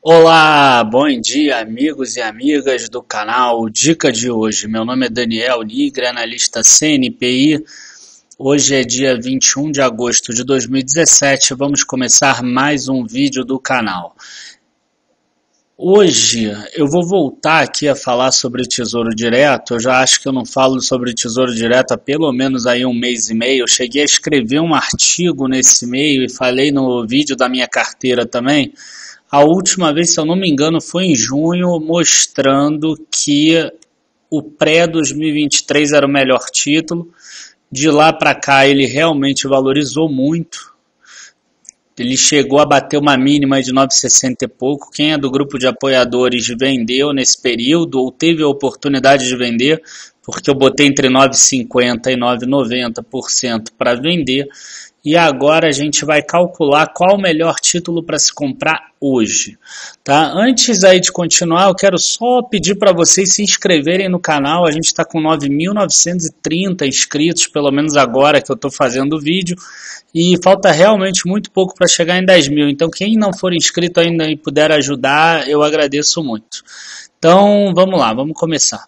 Olá, bom dia amigos e amigas do canal Dica de hoje. Meu nome é Daniel Nigre, analista CNPI. Hoje é dia 21 de agosto de 2017, vamos começar mais um vídeo do canal. Hoje eu vou voltar aqui a falar sobre Tesouro Direto. Eu já acho que eu não falo sobre Tesouro Direto há pelo menos aí um mês e meio. Eu cheguei a escrever um artigo nesse meio e falei no vídeo da minha carteira também. A última vez, se eu não me engano, foi em junho, mostrando que o pré-2023 era o melhor título. De lá para cá ele realmente valorizou muito. Ele chegou a bater uma mínima de 9,60 e pouco. Quem é do grupo de apoiadores vendeu nesse período ou teve a oportunidade de vender, porque eu botei entre 9,50% e 9,90% para vender. E agora a gente vai calcular qual o melhor título para se comprar hoje. Tá? Antes aí de continuar, eu quero só pedir para vocês se inscreverem no canal. A gente está com 9.930 inscritos, pelo menos agora que eu estou fazendo o vídeo. E falta realmente muito pouco para chegar em 10 mil. Então quem não for inscrito ainda e puder ajudar, eu agradeço muito. Então vamos lá, vamos começar.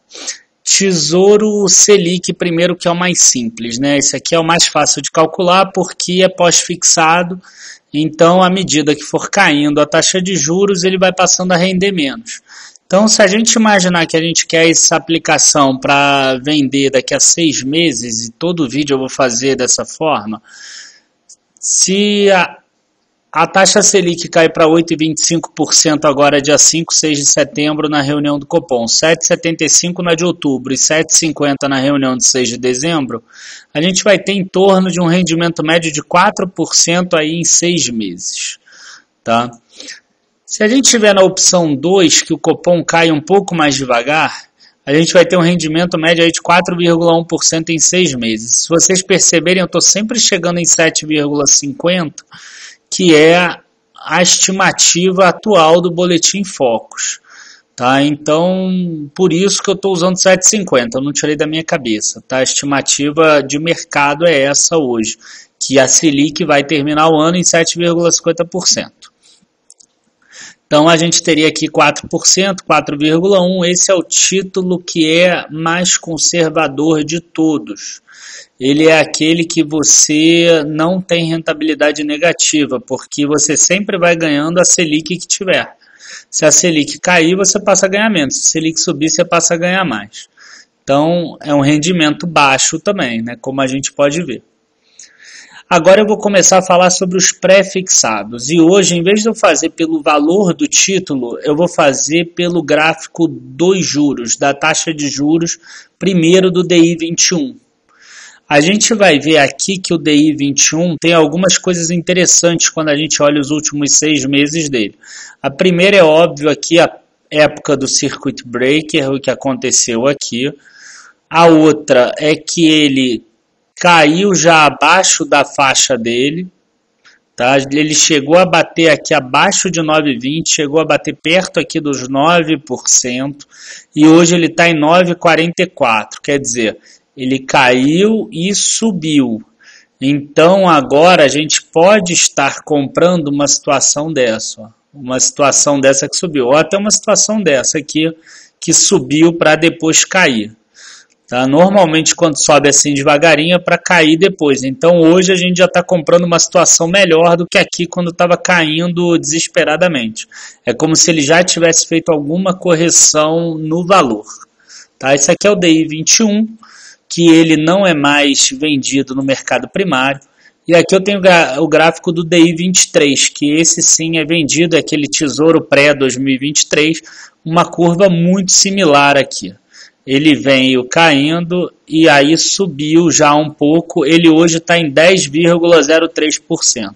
Tesouro Selic primeiro, que é o mais simples, né? Esse aqui é o mais fácil de calcular porque é pós-fixado, então à medida que for caindo a taxa de juros, ele vai passando a render menos. Então se a gente imaginar que a gente quer essa aplicação para vender daqui a 6 meses, e todo vídeo eu vou fazer dessa forma, se a taxa Selic cai para 8,25% agora dia 5, 6 de setembro na reunião do Copom, 7,75% na de outubro e 7,50% na reunião de 6 de dezembro, a gente vai ter em torno de um rendimento médio de 4% aí em 6 meses. Tá? Se a gente tiver na opção 2, que o Copom cai um pouco mais devagar, a gente vai ter um rendimento médio aí de 4,1% em 6 meses. Se vocês perceberem, eu estou sempre chegando em 7,50%, que é a estimativa atual do Boletim Focus. Tá? Então, por isso que eu estou usando 7,50, eu não tirei da minha cabeça. Tá? A estimativa de mercado é essa hoje, que a Selic vai terminar o ano em 7,50%. Então, a gente teria aqui 4%, 4,1%, esse é o título que é mais conservador de todos. Ele é aquele que você não tem rentabilidade negativa, porque você sempre vai ganhando a Selic que tiver. Se a Selic cair, você passa a ganhar menos. Se a Selic subir, você passa a ganhar mais. Então, é um rendimento baixo também, né, como a gente pode ver. Agora eu vou começar a falar sobre os pré-fixados. E hoje, em vez de eu fazer pelo valor do título, eu vou fazer pelo gráfico dos juros, da taxa de juros, primeiro do DI 21. A gente vai ver aqui que o DI 21 tem algumas coisas interessantes quando a gente olha os últimos 6 meses dele. A primeira é óbvio aqui a época do Circuit Breaker, o que aconteceu aqui. A outra é que ele caiu já abaixo da faixa dele. Tá? Ele chegou a bater aqui abaixo de 9,20, chegou a bater perto aqui dos 9%, e hoje ele está em 9,44, quer dizer, ele caiu e subiu. Então agora a gente pode estar comprando uma situação dessa. Ó. Uma situação dessa que subiu. Ou até uma situação dessa aqui que subiu para depois cair. Tá? Normalmente quando sobe assim devagarinho é para cair depois. Então hoje a gente já está comprando uma situação melhor do que aqui quando estava caindo desesperadamente. É como se ele já tivesse feito alguma correção no valor. Tá? Esse aqui é o DI 21. Que ele não é mais vendido no mercado primário. E aqui eu tenho o gráfico do DI 23, que esse sim é vendido, é aquele Tesouro pré-2023, uma curva muito similar aqui. Ele veio caindo e aí subiu já um pouco, ele hoje está em 10,03%.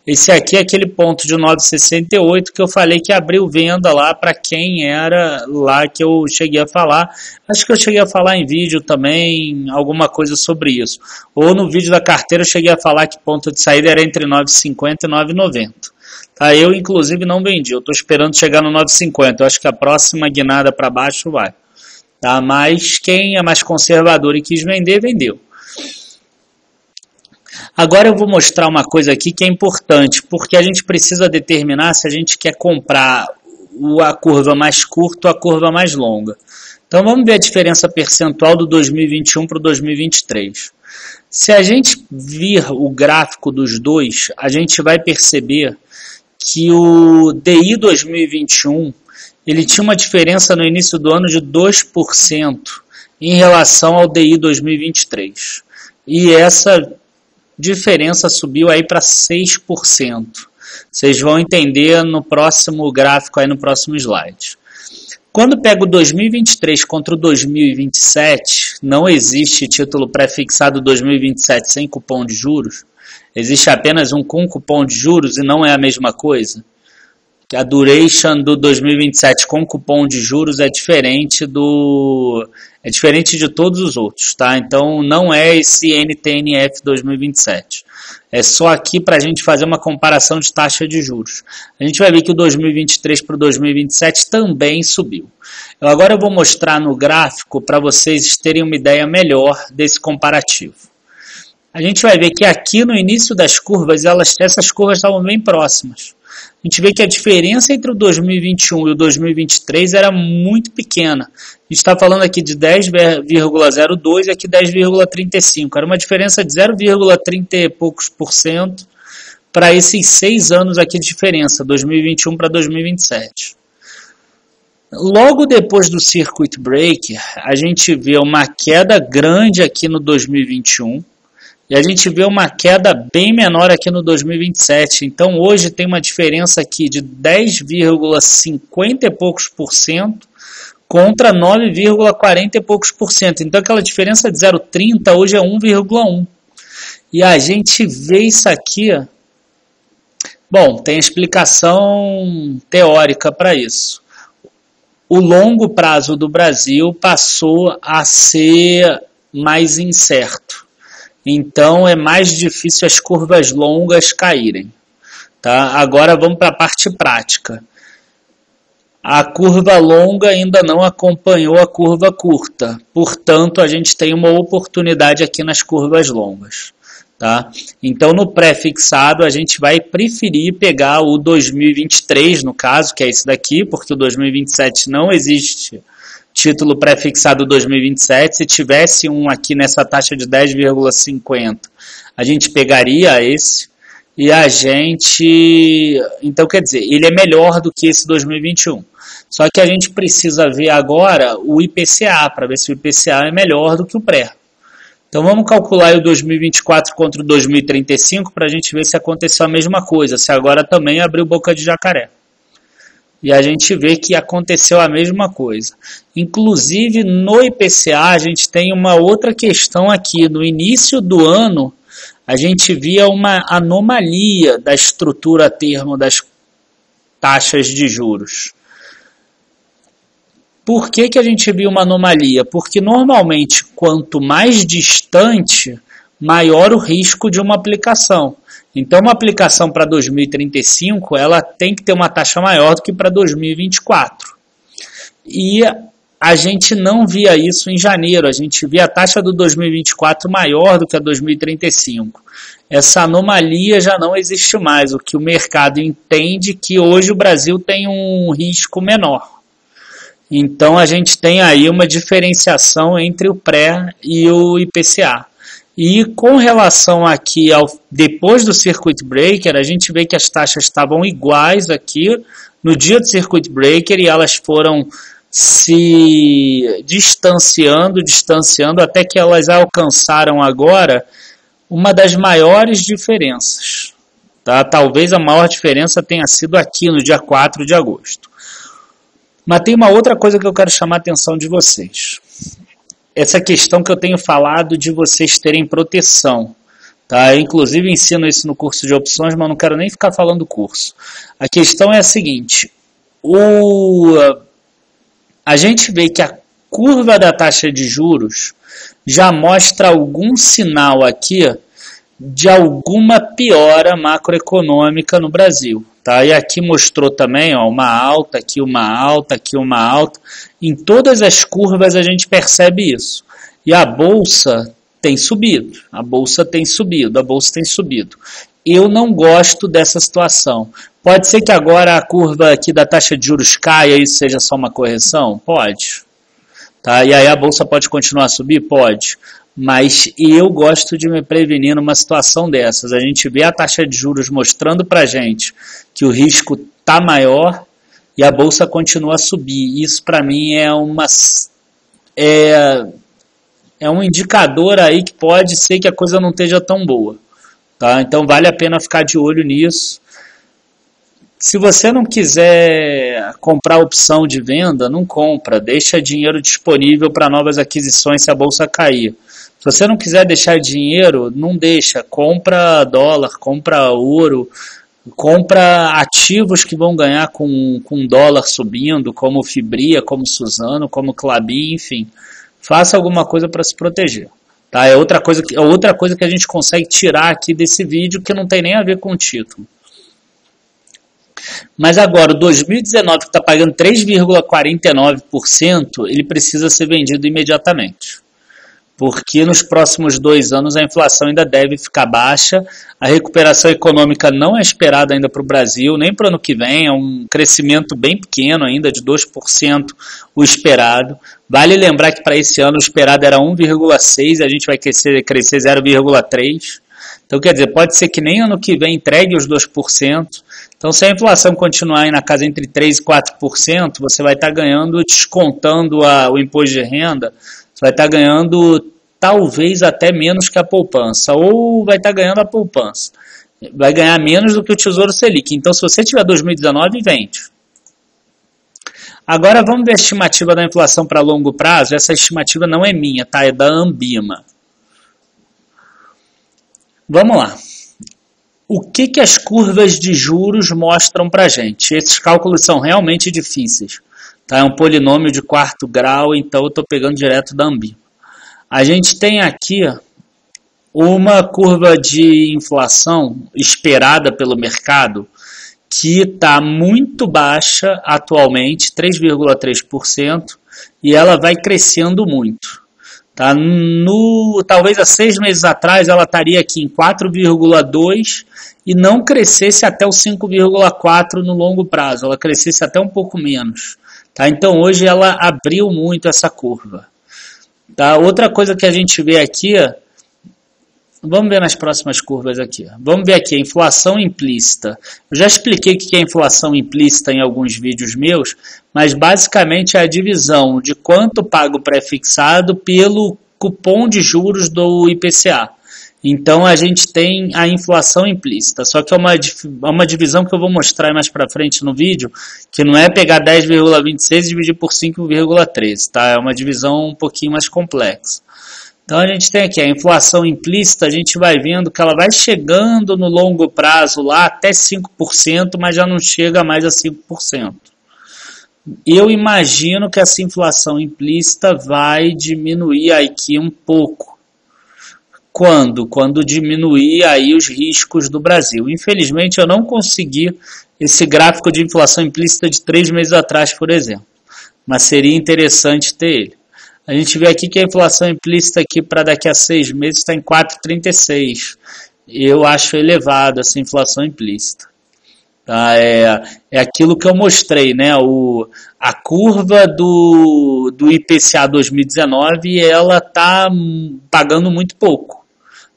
Esse aqui é aquele ponto de 9,68 que eu falei que abriu venda lá para quem era lá que eu cheguei a falar. Acho que eu cheguei a falar em vídeo também alguma coisa sobre isso. Ou no vídeo da carteira eu cheguei a falar que ponto de saída era entre 9,50 e 9,90. Tá, eu inclusive não vendi, eu estou esperando chegar no 9,50. Eu acho que a próxima guinada para baixo vai. Tá, mas quem é mais conservador e quis vender, vendeu. Agora eu vou mostrar uma coisa aqui que é importante, porque a gente precisa determinar se a gente quer comprar a curva mais curta ou a curva mais longa. Então vamos ver a diferença percentual do 2021 para o 2023. Se a gente vir o gráfico dos dois, a gente vai perceber que o DI 2021 ele tinha uma diferença no início do ano de 2% em relação ao DI 2023. E essa diferença subiu aí para 6%. Vocês vão entender no próximo gráfico, aí no próximo slide. Quando pego o 2023 contra o 2027, não existe título pré-fixado 2027 sem cupom de juros. Existe apenas um com cupom de juros e não é a mesma coisa. A duration do 2027 com cupom de juros é diferente de todos os outros, tá? Então não é esse NTNF 2027. É só aqui para a gente fazer uma comparação de taxa de juros. A gente vai ver que o 2023 para o 2027 também subiu. Agora eu vou mostrar no gráfico para vocês terem uma ideia melhor desse comparativo. A gente vai ver que aqui no início das curvas, essas curvas estavam bem próximas. A gente vê que a diferença entre o 2021 e o 2023 era muito pequena. A gente está falando aqui de 10,02 e aqui 10,35. Era uma diferença de 0,30 e poucos por cento para esses 6 anos aqui de diferença, 2021 para 2027. Logo depois do Circuit Breaker, a gente vê uma queda grande aqui no 2021. E a gente vê uma queda bem menor aqui no 2027. Então hoje tem uma diferença aqui de 10,50 e poucos por cento contra 9,40 e poucos por cento. Então aquela diferença de 0,30 hoje é 1,1. E a gente vê isso aqui. Bom, tem explicação teórica para isso. O longo prazo do Brasil passou a ser mais incerto. Então é mais difícil as curvas longas caírem. Tá? Agora vamos para a parte prática. A curva longa ainda não acompanhou a curva curta. Portanto, a gente tem uma oportunidade aqui nas curvas longas. Tá? Então no pré-fixado a gente vai preferir pegar o 2023, no caso, que é esse daqui, porque o 2027 não existe título pré-fixado 2027, se tivesse um aqui nessa taxa de 10,50, a gente pegaria esse e a gente... Então, quer dizer, ele é melhor do que esse 2021. Só que a gente precisa ver agora o IPCA, para ver se o IPCA é melhor do que o pré. Então, vamos calcular o 2024 contra o 2035 para a gente ver se aconteceu a mesma coisa, se agora também abriu boca de jacaré. E a gente vê que aconteceu a mesma coisa. Inclusive, no IPCA, a gente tem uma outra questão aqui. No início do ano, a gente via uma anomalia da estrutura a termo das taxas de juros. Por que a gente viu uma anomalia? Porque, normalmente, quanto mais distante, maior o risco de uma aplicação. Então, uma aplicação para 2035, ela tem que ter uma taxa maior do que para 2024. E a gente não via isso em janeiro, a gente via a taxa do 2024 maior do que a 2035. Essa anomalia já não existe mais, o que o mercado entende que hoje o Brasil tem um risco menor. Então, a gente tem aí uma diferenciação entre o pré e o IPCA. E com relação aqui depois do Circuit Breaker, a gente vê que as taxas estavam iguais aqui no dia do Circuit Breaker e elas foram se distanciando até que elas alcançaram agora uma das maiores diferenças. Tá? Talvez a maior diferença tenha sido aqui no dia 4 de agosto. Mas tem uma outra coisa que eu quero chamar a atenção de vocês. Essa questão que eu tenho falado de vocês terem proteção. Tá? Eu, inclusive, ensino isso no curso de opções, mas não quero nem ficar falando do curso. A questão é a seguinte. A gente vê que a curva da taxa de juros já mostra algum sinal aqui de alguma piora macroeconômica no Brasil. Tá? E aqui mostrou também uma alta, aqui uma alta, aqui uma alta. Em todas as curvas a gente percebe isso. E a Bolsa tem subido, a Bolsa tem subido, a Bolsa tem subido. eu não gosto dessa situação. Pode ser que agora a curva aqui da taxa de juros caia e isso seja só uma correção? Pode. Tá? E aí a bolsa pode continuar a subir? Pode. Mas eu gosto de me prevenir numa situação dessas. A gente vê a taxa de juros mostrando para a gente que o risco está maior e a bolsa continua a subir. Isso para mim é um indicador aí que pode ser que a coisa não esteja tão boa. Tá? Então vale a pena ficar de olho nisso. Se você não quiser comprar opção de venda, não compra. Deixa dinheiro disponível para novas aquisições se a bolsa cair. Se você não quiser deixar dinheiro, não deixa. Compra dólar, compra ouro, compra ativos que vão ganhar com dólar subindo, como Fibria, como Suzano, como Klabin, enfim. Faça alguma coisa para se proteger. Tá? É outra coisa que a gente consegue tirar aqui desse vídeo que não tem nem a ver com o título. Mas agora, o 2019, que está pagando 3,49%, ele precisa ser vendido imediatamente. Porque nos próximos 2 anos a inflação ainda deve ficar baixa, a recuperação econômica não é esperada ainda para o Brasil, nem para o ano que vem, é um crescimento bem pequeno ainda, de 2% o esperado. Vale lembrar que para esse ano o esperado era 1,6%, a gente vai crescer 0,3%. Então, quer dizer, pode ser que nem ano que vem entregue os 2%. Então, se a inflação continuar aí na casa entre 3% e 4%, você vai estar ganhando, descontando o imposto de renda, você vai estar ganhando talvez até menos que a poupança, ou vai estar ganhando a poupança. Vai ganhar menos do que o Tesouro Selic. Então, se você tiver 2019, vende. Agora, vamos ver a estimativa da inflação para longo prazo. Essa estimativa não é minha, tá? É da Ambima. Vamos lá. O que as curvas de juros mostram para a gente? Esses cálculos são realmente difíceis. Tá? É um polinômio de 4º grau, então eu estou pegando direto da Ambima. A gente tem aqui uma curva de inflação esperada pelo mercado que está muito baixa atualmente, 3,3%, e ela vai crescendo muito. Tá? Talvez há 6 meses atrás ela estaria aqui em 4,2% e não crescesse até o 5,4% no longo prazo, ela crescesse até um pouco menos. Tá? Então hoje ela abriu muito essa curva. Tá? Outra coisa que a gente vê aqui, vamos ver nas próximas curvas aqui. Vamos ver aqui a inflação implícita. Eu já expliquei o que é inflação implícita em alguns vídeos meus, mas basicamente é a divisão de quanto pago pré-fixado pelo cupom de juros do IPCA. Então a gente tem a inflação implícita, só que é uma divisão que eu vou mostrar mais para frente no vídeo, que não é pegar 10,26 e dividir por 5,13, tá? É uma divisão um pouquinho mais complexa. Então a gente tem aqui a inflação implícita, a gente vai vendo que ela vai chegando no longo prazo lá até 5%, mas já não chega mais a 5%. Eu imagino que essa inflação implícita vai diminuir aqui um pouco. Quando? Quando diminuir aí os riscos do Brasil. Infelizmente eu não consegui esse gráfico de inflação implícita de 3 meses atrás, por exemplo. Mas seria interessante ter ele. A gente vê aqui que a inflação implícita aqui para daqui a 6 meses está em 4,36. Eu acho elevado essa inflação implícita. Tá? É aquilo que eu mostrei, né? A curva do IPCA 2019, ela está pagando muito pouco.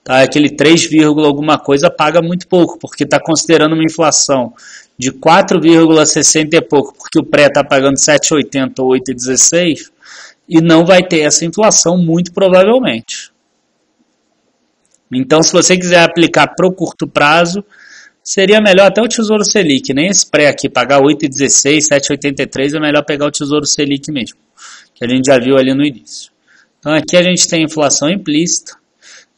Tá? Aquele 3, alguma coisa paga muito pouco, porque está considerando uma inflação de 4,60 e pouco, porque o pré está pagando 7,80 ou 8,16, e não vai ter essa inflação muito provavelmente. Então, se você quiser aplicar para o curto prazo, seria melhor até o Tesouro Selic, nem esse pré aqui, pagar 8,16, 7,83, é melhor pegar o Tesouro Selic mesmo, que a gente já viu ali no início. Então aqui a gente tem inflação implícita,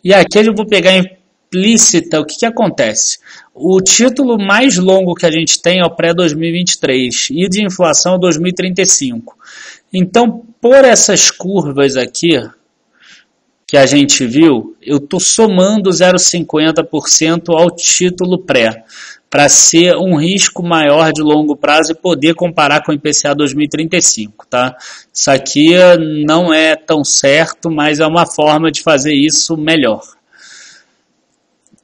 e aqui eu vou pegar implícita. O que acontece? O título mais longo que a gente tem é o pré-2023, e de inflação é 2035. Então, por essas curvas aqui, que a gente viu, eu estou somando 0,50% ao título pré, para ser um risco maior de longo prazo e poder comparar com o IPCA 2035. Tá? Isso aqui não é tão certo, mas é uma forma de fazer isso melhor.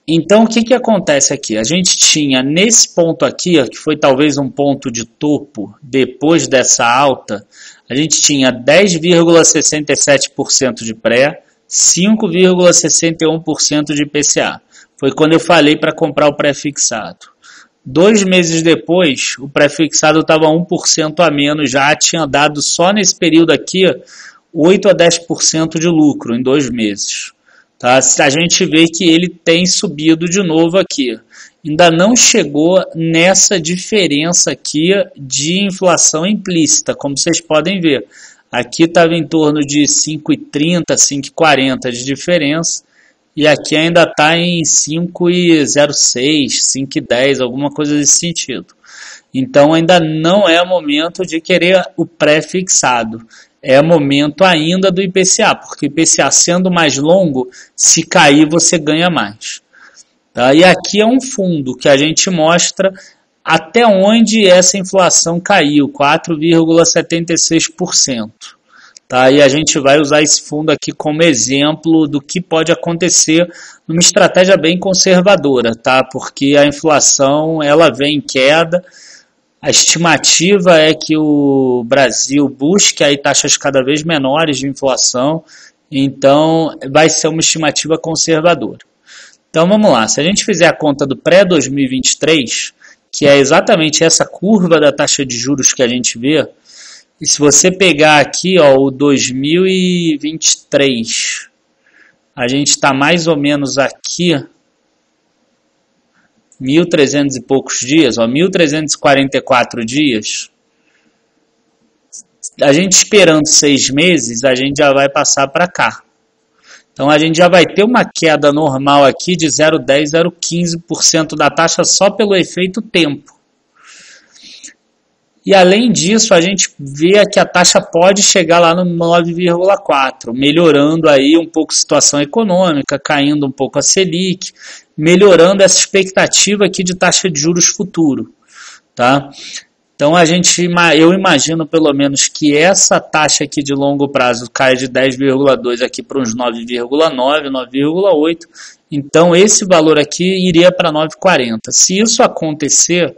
Então, o que que acontece aqui? A gente tinha nesse ponto aqui, ó, que foi talvez um ponto de topo depois dessa alta, a gente tinha 10,67% de pré, 5,61% de IPCA. Foi quando eu falei para comprar o pré-fixado. 2 meses depois, o pré-fixado estava 1% a menos, já tinha dado só nesse período aqui 8 a 10% de lucro em 2 meses. Tá? A gente vê que ele tem subido de novo aqui. Ainda não chegou nessa diferença aqui de inflação implícita, como vocês podem ver. Aqui estava em torno de 5,30, 5,40 de diferença. E aqui ainda está em 5,06, 5,10, alguma coisa desse sentido. Então ainda não é momento de querer o pré-fixado. É momento ainda do IPCA, porque o IPCA sendo mais longo, se cair você ganha mais. Tá? E aqui é um fundo que a gente mostra até onde essa inflação caiu, 4,76%. Tá? E a gente vai usar esse fundo aqui como exemplo do que pode acontecer numa estratégia bem conservadora, tá? Porque a inflação ela vem em queda. A estimativa é que o Brasil busque aí taxas cada vez menores de inflação, então vai ser uma estimativa conservadora. Então vamos lá, se a gente fizer a conta do pré-2023, que é exatamente essa curva da taxa de juros que a gente vê, e se você pegar aqui ó, o 2023, a gente está mais ou menos aqui, 1.300 e poucos dias, 1.344 dias, a gente esperando 6 meses, a gente já vai passar para cá. Então a gente já vai ter uma queda normal aqui de 0,10, 0,15% da taxa só pelo efeito tempo. E além disso, a gente vê que a taxa pode chegar lá no 9,4, melhorando aí um pouco a situação econômica, caindo um pouco a Selic, melhorando essa expectativa aqui de taxa de juros futuro, tá? Então eu imagino pelo menos que essa taxa aqui de longo prazo caia de 10,2 aqui para uns 9,9, 9,8. Então esse valor aqui iria para 9,40. Se isso acontecer,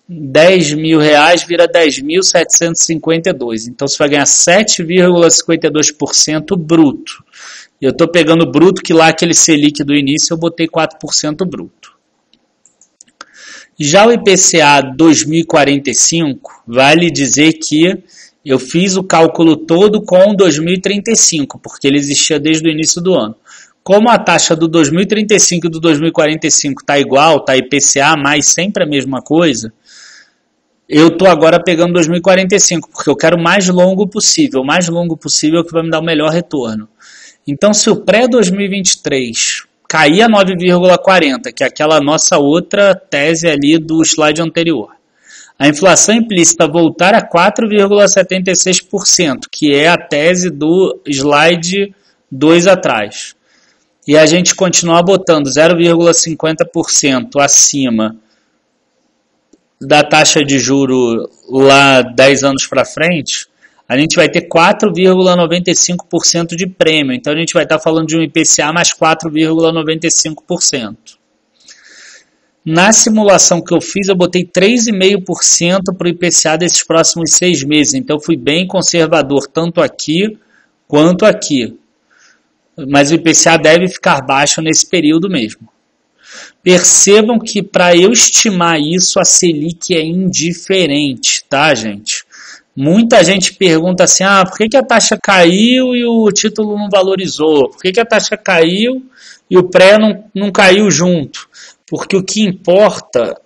R$10.000 vira 10.752. Então você vai ganhar 7,52% bruto. Eu estou pegando bruto, que lá aquele Selic do início eu botei 4% bruto. Já o IPCA 2045, vale dizer que eu fiz o cálculo todo com 2035, porque ele existia desde o início do ano. Como a taxa do 2035 e do 2045 está igual, está IPCA, mais sempre a mesma coisa, eu estou agora pegando 2045, porque eu quero o mais longo possível. O mais longo possível é o que vai me dar o melhor retorno. Então, se o pré-2023 cair a 9,40, que é aquela nossa outra tese ali do slide anterior, a inflação implícita voltar a 4,76%, que é a tese do slide 2 atrás, e a gente continuar botando 0,50% acima da taxa de juro lá 10 anos para frente, a gente vai ter 4,95% de prêmio. Então a gente vai estar falando de um IPCA mais 4,95%. Na simulação que eu fiz, eu botei 3,5% para o IPCA desses próximos 6 meses. Então eu fui bem conservador, tanto aqui quanto aqui. Mas o IPCA deve ficar baixo nesse período mesmo. Percebam que para eu estimar isso, a Selic é indiferente, tá, gente? Muita gente pergunta assim, por que a taxa caiu e o título não valorizou? Por que a taxa caiu e o pré não caiu junto? Porque o que importa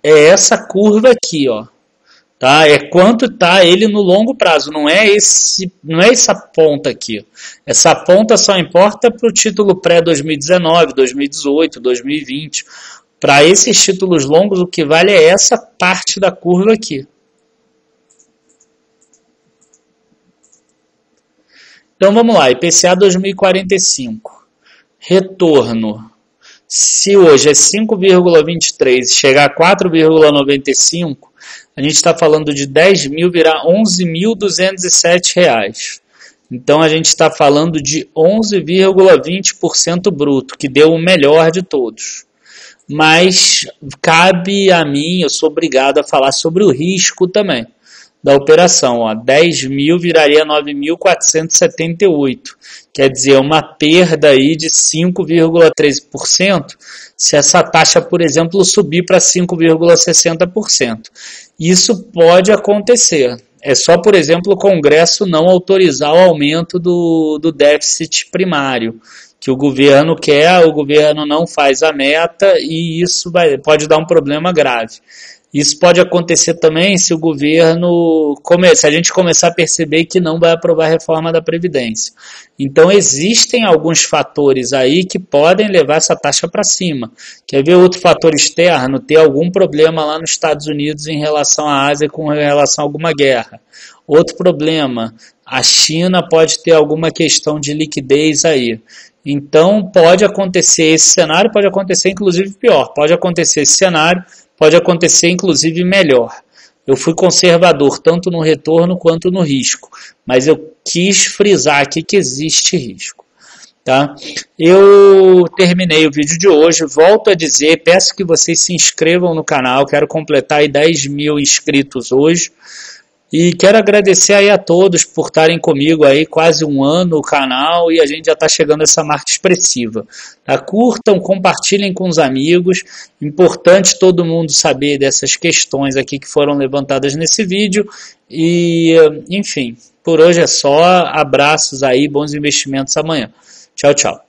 é essa curva aqui, ó. Tá? É quanto está ele no longo prazo, não é essa ponta aqui. Essa ponta só importa para o título pré-2019, 2018, 2020. Para esses títulos longos, o que vale é essa parte da curva aqui. Então vamos lá, IPCA 2045. Retorno. Se hoje é 5,23 e chegar a 4,95, a gente está falando de 10 mil virar R$ 11.207. Então a gente está falando de 11,20% bruto, que deu o melhor de todos. Mas cabe a mim, eu sou obrigado a falar sobre o risco também da operação. Ó. 10 mil viraria 9.478, quer dizer, uma perda aí de 5,13% se essa taxa, por exemplo, subir para 5,60%. Isso pode acontecer. É só, por exemplo, o Congresso não autorizar o aumento do déficit primário, que o governo quer, o governo não faz a meta e isso pode dar um problema grave. Isso pode acontecer também se o governo, se a gente começar a perceber que não vai aprovar a reforma da Previdência. Então existem alguns fatores aí que podem levar essa taxa para cima. Quer ver outro fator externo? Ter algum problema lá nos Estados Unidos em relação à Ásia com relação a alguma guerra. Outro problema, a China pode ter alguma questão de liquidez aí. Então pode acontecer esse cenário, pode acontecer inclusive pior, pode acontecer esse cenário, pode acontecer inclusive melhor. Eu fui conservador tanto no retorno quanto no risco, mas eu quis frisar aqui que existe risco. Tá? Eu terminei o vídeo de hoje, volto a dizer, peço que vocês se inscrevam no canal, quero completar aí 10 mil inscritos hoje. E quero agradecer aí a todos por estarem comigo aí quase um ano no canal e a gente já está chegando a essa marca expressiva. Tá? Curtam, compartilhem com os amigos. Importante todo mundo saber dessas questões aqui que foram levantadas nesse vídeo. E, enfim, por hoje é só. Abraços aí, bons investimentos amanhã. Tchau, tchau.